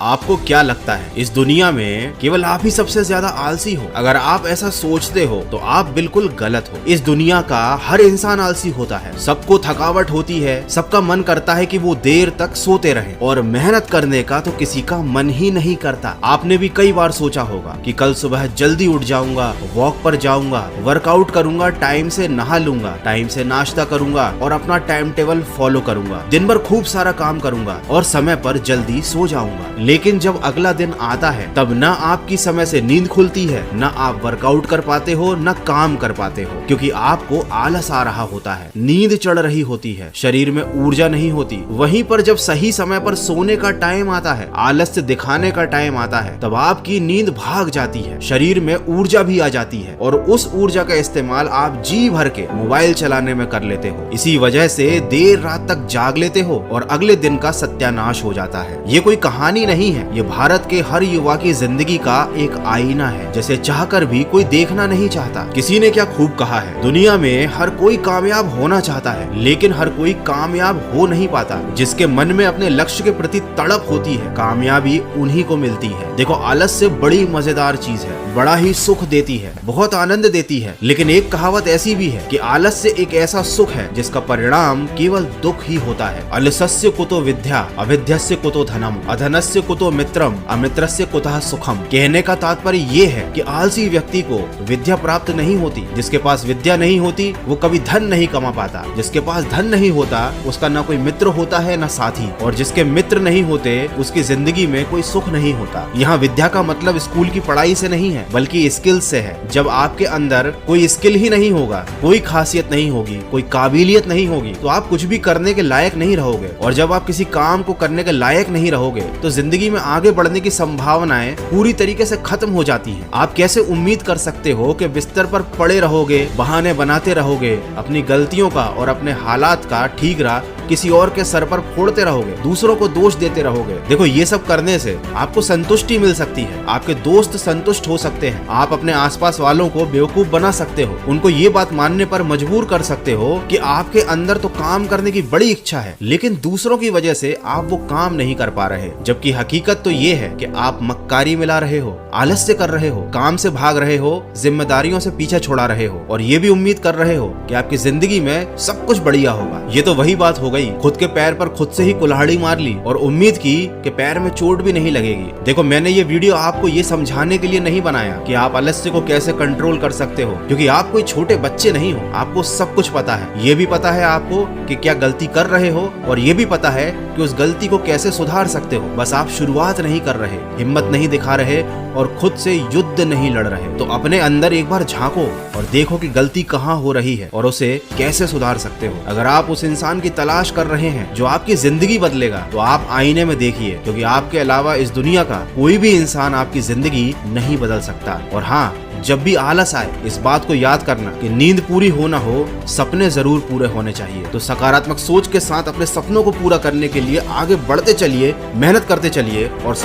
आपको क्या लगता है इस दुनिया में केवल आप ही सबसे ज्यादा आलसी हो? अगर आप ऐसा सोचते हो तो आप बिल्कुल गलत हो। इस दुनिया का हर इंसान आलसी होता है, सबको थकावट होती है, सबका मन करता है कि वो देर तक सोते रहे और मेहनत करने का तो किसी का मन ही नहीं करता। आपने भी कई बार सोचा होगा कि कल सुबह जल्दी उठ जाऊंगा, वॉक पर जाऊंगा, वर्कआउट करूंगा, टाइम से नहा लूंगा, टाइम से नाश्ता करूंगा और अपना टाइम टेबल फॉलो करूंगा, दिन भर खूब सारा काम करूंगा और समय पर जल्दी सो जाऊंगा। लेकिन जब अगला दिन आता है तब न आपकी समय से नींद खुलती है, न आप वर्कआउट कर पाते हो, न काम कर पाते हो, क्योंकि आपको आलस आ रहा होता है, नींद चढ़ रही होती है, शरीर में ऊर्जा नहीं होती। वहीं पर जब सही समय पर सोने का टाइम आता है, आलस्य दिखाने का टाइम आता है, तब आपकी नींद भाग जाती है, शरीर में ऊर्जा भी आ जाती है और उस ऊर्जा का इस्तेमाल आप जी भर के मोबाइल चलाने में कर लेते हो। इसी वजह से देर रात तक जाग लेते हो और अगले दिन का सत्यानाश हो जाता है। ये कोई कहानी नहीं है, ये भारत के हर युवा की जिंदगी का एक आईना है, जैसे चाहकर भी कोई देखना नहीं चाहता। किसी ने क्या खूब कहा है, दुनिया में हर कोई कामयाब होना चाहता है लेकिन हर कोई कामयाब हो नहीं पाता। जिसके मन में अपने लक्ष्य के प्रति तड़प होती है, कामयाबी उन्हीं को मिलती है। देखो, आलस्य बड़ी मजेदार चीज है, बड़ा ही सुख देती है, बहुत आनंद देती है, लेकिन एक कहावत ऐसी भी है कि आलस्य एक ऐसा सुख है जिसका परिणाम केवल दुख ही होता है। अलसस्य कुतो विद्या, अविद्यस्य कुतो धनम, अधनस्य कुतो मित्रम, अमित्रस्य कुतः सुखम। कहने का तात्पर्य ये है कि आलसी व्यक्ति को विद्या प्राप्त नहीं होती, जिसके पास विद्या नहीं होती वो कभी धन नहीं कमा पाता, जिसके पास धन नहीं होता उसका ना कोई मित्र होता है ना साथी, और जिसके मित्र नहीं होते उसकी जिंदगी में कोई सुख नहीं होता। यहाँ विद्या का मतलब स्कूल की पढ़ाई से नहीं है बल्कि स्किल से है। जब आपके अंदर कोई स्किल ही नहीं होगा, कोई खासियत नहीं होगी, कोई काबिलियत नहीं होगी तो आप कुछ भी करने के लायक नहीं रहोगे, और जब आप किसी काम को करने के लायक नहीं रहोगे तो जिंदगी में आगे बढ़ने की संभावनाएं पूरी तरीके से खत्म हो जाती हैं। आप कैसे उम्मीद कर सकते हो कि बिस्तर पर पड़े रहोगे, बहाने बनाते रहोगे, अपनी गलतियों का और अपने हालात का ठीकरा किसी और के सर पर फोड़ते रहोगे, दूसरों को दोष देते रहोगे। देखो, ये सब करने से आपको संतुष्टि मिल सकती है, आपके दोस्त संतुष्ट हो सकते हैं, आप अपने आसपास वालों को बेवकूफ बना सकते हो, उनको ये बात मानने पर मजबूर कर सकते हो कि आपके अंदर तो काम करने की बड़ी इच्छा है लेकिन दूसरों की वजह से आप वो काम नहीं कर पा रहे। जबकि हकीकत तो ये है कि आप मक्कारी मिला रहे हो, आलस्य कर रहे हो, काम से भाग रहे हो, जिम्मेदारियों से पीछे छोड़ा रहे हो और ये भी उम्मीद कर रहे हो कि आपकी जिंदगी में सब कुछ बढ़िया होगा। ये तो वही बात हो गई, खुद के पैर पर खुद से ही कुल्हाड़ी मार ली और उम्मीद की कि पैर में चोट भी नहीं लगेगी। देखो, मैंने ये वीडियो आपको ये समझाने के लिए नहीं बनाया कि आप आलस्य को कैसे कंट्रोल कर सकते हो, क्योंकि आप कोई छोटे बच्चे नहीं हो, आपको सब कुछ पता है। ये भी पता है आपको कि क्या गलती कर रहे हो और ये भी पता है कि उस गलती को कैसे सुधार सकते हो। बस आप शुरुआत नहीं कर रहे, हिम्मत नहीं दिखा रहे और खुद से युद्ध नहीं लड़ रहे। तो अपने अंदर एक बार झांको और देखो कि गलती कहाँ हो रही है और उसे कैसे सुधार सकते हो। अगर आप उस इंसान की तलाश कर रहे हैं जो आपकी जिंदगी बदलेगा तो आप आईने में देखिए, क्योंकि आपके अलावा इस दुनिया का कोई भी इंसान आपकी जिंदगी नहीं बदल सकता। और हाँ, जब भी आलस आए इस बात को याद करना कि नींद पूरी हो ना हो, सपने जरूर पूरे होने चाहिए। तो सकारात्मक सोच के साथ अपने सपनों को पूरा करने के लिए आगे बढ़ते चलिए, मेहनत करते चलिए और